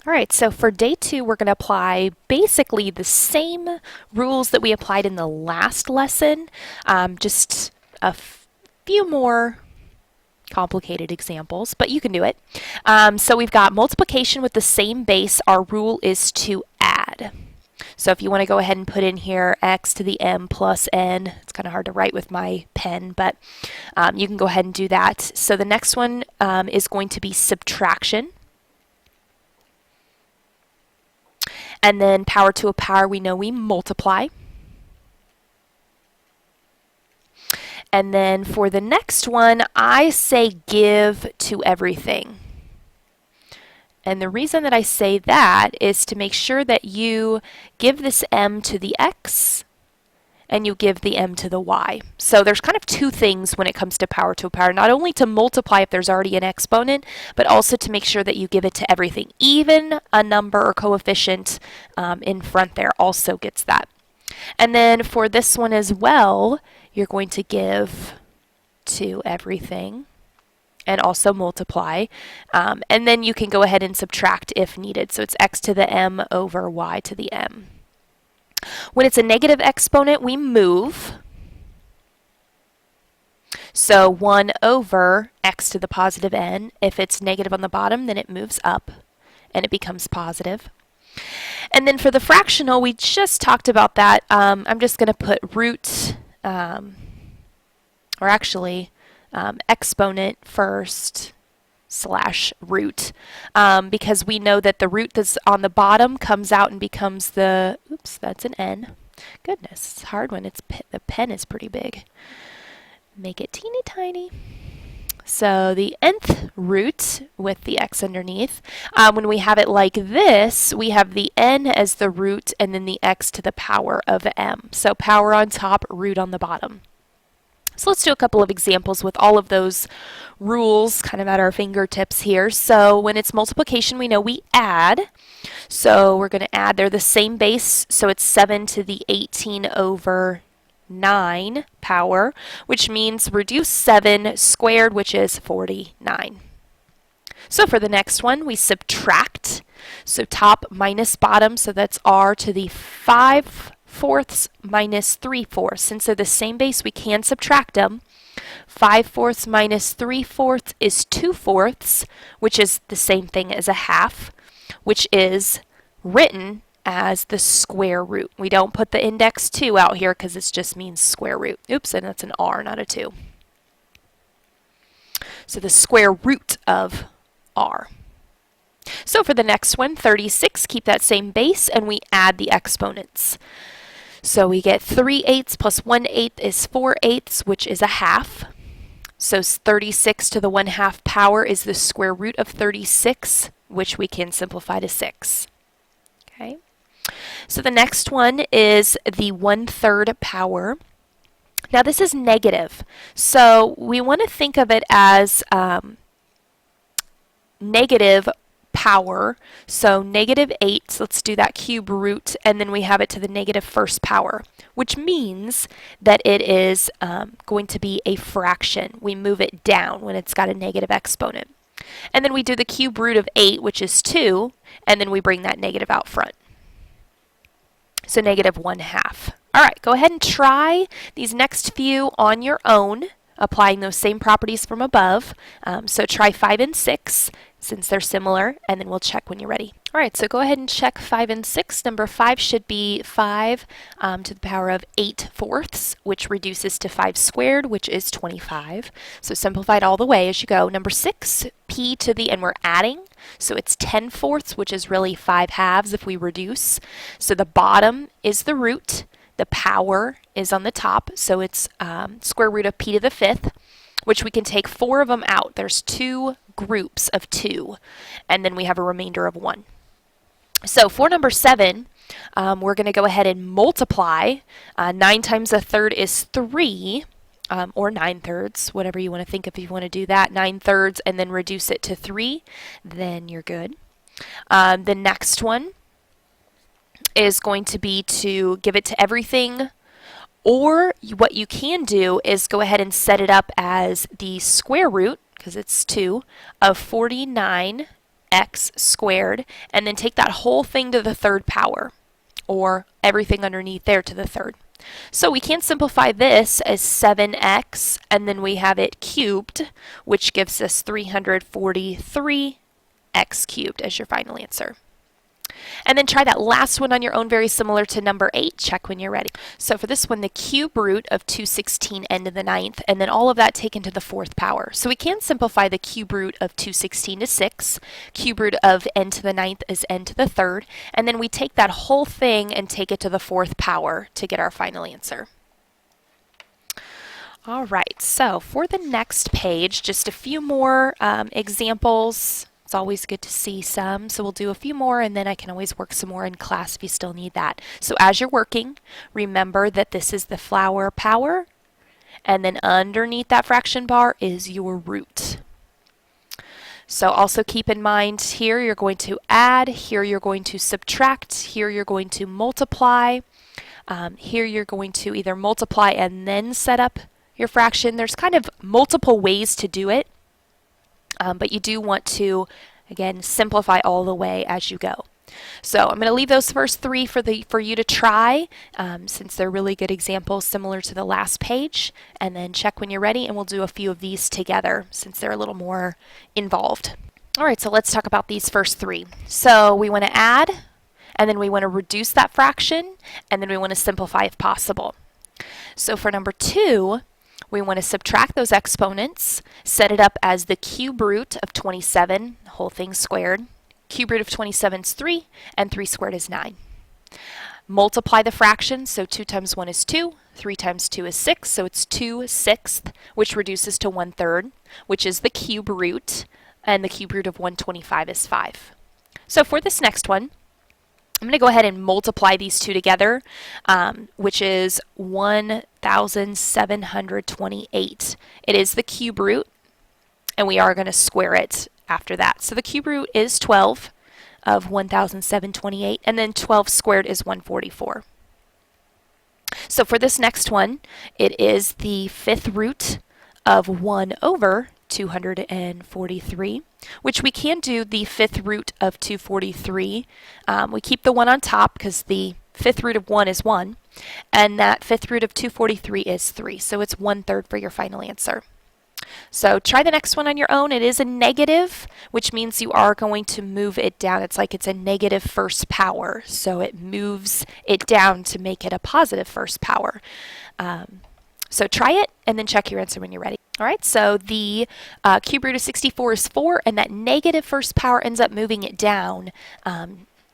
All right, so for day 2, we're going to apply basically the same rules that we applied in the last lesson, just a few more complicated examples, but you can do it. So we've got multiplication with the same base. Our rule is to add. So if you want to go ahead and put in here x to the m plus n, it's kind of hard to write with my pen, but you can go ahead and do that. So the next one is going to be subtraction. And then power to a power, we know we multiply. And then for the next one, I say give to everything. And the reason that I say that is to make sure that you give this m to the x and you give the m to the y. So there's kind of two things when it comes to power to a power, not only to multiply if there's already an exponent, but also to make sure that you give it to everything. Even a number or coefficient in front there also gets that. And then for this one as well, you're going to give to everything and also multiply. And then you can go ahead and subtract if needed. So it's x to the m over y to the m. When it's a negative exponent, we move. So 1 over x to the positive n. If it's negative on the bottom, then it moves up and it becomes positive. And then for the fractional, we just talked about that. I'm just going to put root, or actually exponent first slash root, because we know that the root that's on the bottom comes out and becomes the, oops, that's an n. Goodness, it's hard when the pen is pretty big. Make it teeny tiny. So the nth root with the x underneath, when we have it like this, we have the n as the root and then the x to the power of m. So power on top, root on the bottom. So let's do a couple of examples with all of those rules kind of at our fingertips here. So when it's multiplication, we know we add. So we're going to add, they're the same base, so it's 7 to the 18 over 9 power, which means reduce 7 squared, which is 49. So for the next one, we subtract. So top minus bottom, so that's r to the 5/4 minus 3/4. Since they're the same base, we can subtract them. 5/4 minus 3/4 is 2/4, which is the same thing as a half, which is written as the square root. We don't put the index 2 out here because it just means square root. Oops, and that's an r, not a 2. So the square root of r. So for the next one, 36, keep that same base, and we add the exponents. So we get 3/8 plus 1/8 is 4/8, which is a half. So 36 to the 1/2 power is the square root of 36, which we can simplify to 6. Okay. So the next one is the 1/3 power. Now this is negative, so we want to think of it as negative power. So -8, let's do that cube root, and then we have it to the negative first power, which means that it is going to be a fraction. We move it down when it's got a negative exponent. And then we do the cube root of 8, which is 2, and then we bring that negative out front. So -1/2. All right, go ahead and try these next few on your own, applying those same properties from above. So try 5 and 6, since they're similar, and then we'll check when you're ready. All right, so go ahead and check 5 and 6. Number 5 should be 5 to the power of 8/4, which reduces to 5 squared, which is 25. So simplify it all the way as you go. Number 6, p to the, and we're adding, so it's 10/4, which is really 5/2 if we reduce. So the bottom is the root, the power is on the top, so it's square root of p to the 5th, which we can take 4 of them out. There's 2 groups of 2, and then we have a remainder of 1. So for number 7, we're going to go ahead and multiply. 9 times 1/3 is 3, or 9/3, whatever you want to think if you want to do that. 9/3, and then reduce it to 3, then you're good. The next one is going to be to give it to everything, or what you can do is go ahead and set it up as the square root, because it's 2, of 49 x squared, and then take that whole thing to the third power, or everything underneath there to the third. So we can simplify this as 7x, and then we have it cubed, which gives us 343x cubed as your final answer. And then try that last one on your own, very similar to number 8. Check when you're ready. So for this one, the cube root of 216 n to the 9th, and then all of that taken to the 4th power. So we can simplify the cube root of 216 to 6. Cube root of n to the 9th is n to the 3rd. And then we take that whole thing and take it to the 4th power to get our final answer. All right, so for the next page, just a few more examples. It's always good to see some, so we'll do a few more, and then I can always work some more in class if you still need that. So as you're working, remember that this is the flower power, and then underneath that fraction bar is your root. So also keep in mind, here you're going to add, here you're going to subtract, here you're going to multiply, here you're going to either multiply and then set up your fraction. There's kind of multiple ways to do it. But you do want to, again, simplify all the way as you go. So I'm going to leave those first 3 for you to try, since they're really good examples similar to the last page, and then check when you're ready, and we'll do a few of these together since they're a little more involved. All right, so let's talk about these first 3. So we want to add, and then we want to reduce that fraction, and then we want to simplify if possible. So for number 2, we want to subtract those exponents, set it up as the cube root of 27, the whole thing squared. Cube root of 27 is 3, and 3 squared is 9. Multiply the fraction, so 2 times 1 is 2, 3 times 2 is 6, so it's 2 sixths, which reduces to 1/3, which is the cube root, and the cube root of 125 is 5. So for this next one, I'm going to go ahead and multiply these two together, which is 1,728. It is the cube root, and we are going to square it after that. So the cube root is 12 of 1,728, and then 12 squared is 144. So for this next one, it is the 5th root of 1 over 243, which we can do the 5th root of 243. We keep the 1 on top because the 5th root of 1 is 1, and that 5th root of 243 is 3, so it's 1/3 for your final answer. So try the next one on your own. It is a negative, which means you are going to move it down. It's like it's a negative first power, so it moves it down to make it a positive first power. So try it and then check your answer when you're ready. All right, so the cube root of 64 is 4, and that negative first power ends up moving it down,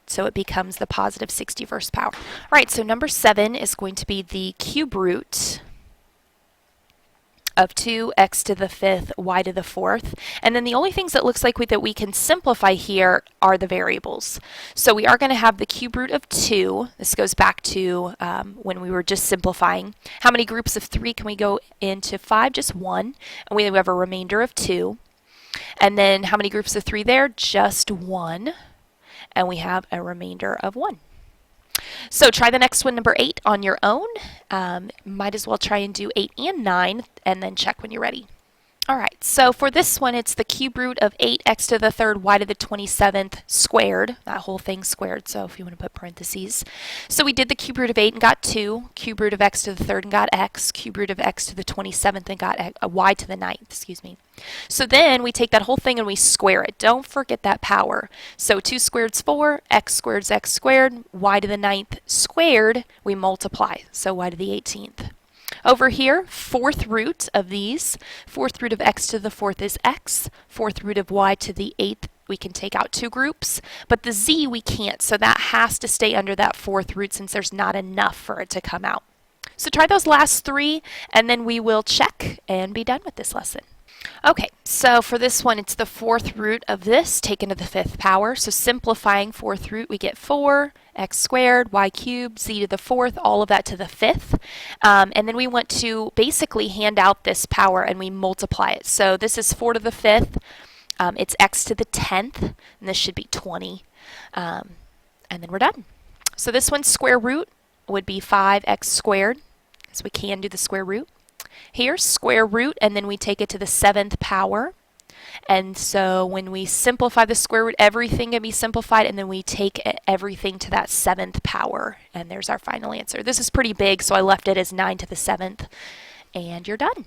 so it becomes the positive 60 first power. All right, so number 7 is going to be the cube root of 2x to the 5th, y to the 4th. And then the only things that looks like that we can simplify here are the variables. So we are going to have the cube root of 2. This goes back to when we were just simplifying. How many groups of 3 can we go into 5? Just 1. And we have a remainder of 2. And then how many groups of 3 there? Just 1. And we have a remainder of 1. So try the next one, number 8, on your own. Might as well try and do 8 and 9, and then check when you're ready. All right, so for this one, it's the cube root of 8x to the 3rd, y to the 27th squared. That whole thing squared, so if you want to put parentheses. So we did the cube root of 8 and got 2, cube root of x to the 3rd and got x, cube root of x to the 27th and got y to the 9th, excuse me. So then we take that whole thing and we square it. Don't forget that power. So 2 squared is 4, x squared is x squared, y to the 9th squared, we multiply, so y to the 18th. Over here, 4th root of these, 4th root of x to the 4th is x, 4th root of y to the 8th, we can take out 2 groups, but the z we can't, so that has to stay under that 4th root since there's not enough for it to come out. So try those last 3, and then we will check and be done with this lesson. Okay, so for this one, it's the 4th root of this taken to the 5th power. So simplifying 4th root, we get 4, x squared, y cubed, z to the 4th, all of that to the 5th. And then we want to basically hand out this power and we multiply it. So this is 4 to the 5th, it's x to the 10th, and this should be 20. And then we're done. So this one's square root would be 5x squared, so we can do the square root. Here, square root, and then we take it to the 7th power. And so when we simplify the square root, everything can be simplified, and then we take everything to that 7th power. And there's our final answer. This is pretty big, so I left it as 9 to the 7th. And you're done.